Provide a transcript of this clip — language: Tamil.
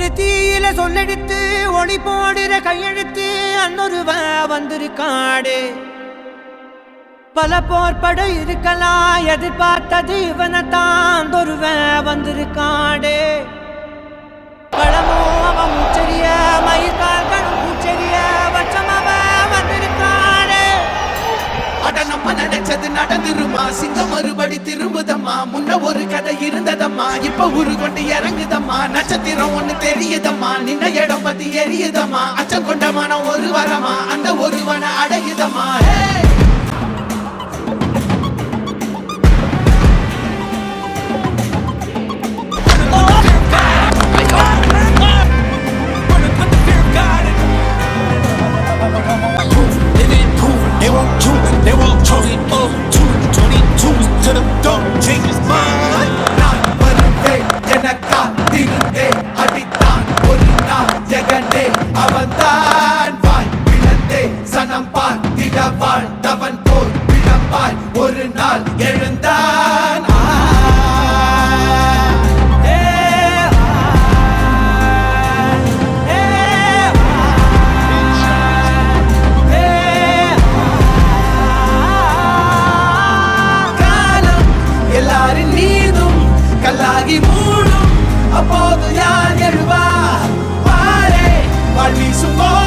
ஒரு தீயில சொல்லெடுத்து ஒளி போடுற கையெழுத்து அன்னொருவ வந்திருக்காடு. பல போர்பட இருக்கலாம் எதிர்பார்த்தது இவனைத்தான் ஒருவ வந்திருக்காடு. பழமோ அவன் மூச்சரிய மயிர்கால்களும் பூச்சரிய வச்சம் அவன் வந்திருக்காடு. அட நம்ம நினைச்சது நடந்துருமா, சிங்கம் மறுபடி திரும்புதம்மா. முன்ன ஒரு கதை இருந்ததம்மா, இப்ப உரு கொண்டு இறங்குதம்மா. நட்சத்திரம் ஒண்ணு தெரியுதம்மா, நின்ன இடம் பத்தி எரியுதம்மா. அச்சம் கொண்ட மனம் ஒரு வரமா, அந்த ஒருவனை அடையுதம்மா. They won't choose it up 222 to the door, change his mind. நான் வருவேன் எனக்கா திருந்தே அடித்தான் ஒரு நாள் ஜெகனே அவன்தான். வாய் விழந்தே சனம் பார்த்திட வாழ்ந்தவன் போல் விழப்பாய் ஒரு நாள் எழுந்தான். எல்லாரின் மீதும் கல்லாகி மூடும், அப்போது யார் எழுவா பாரே வாழ் வீசும்.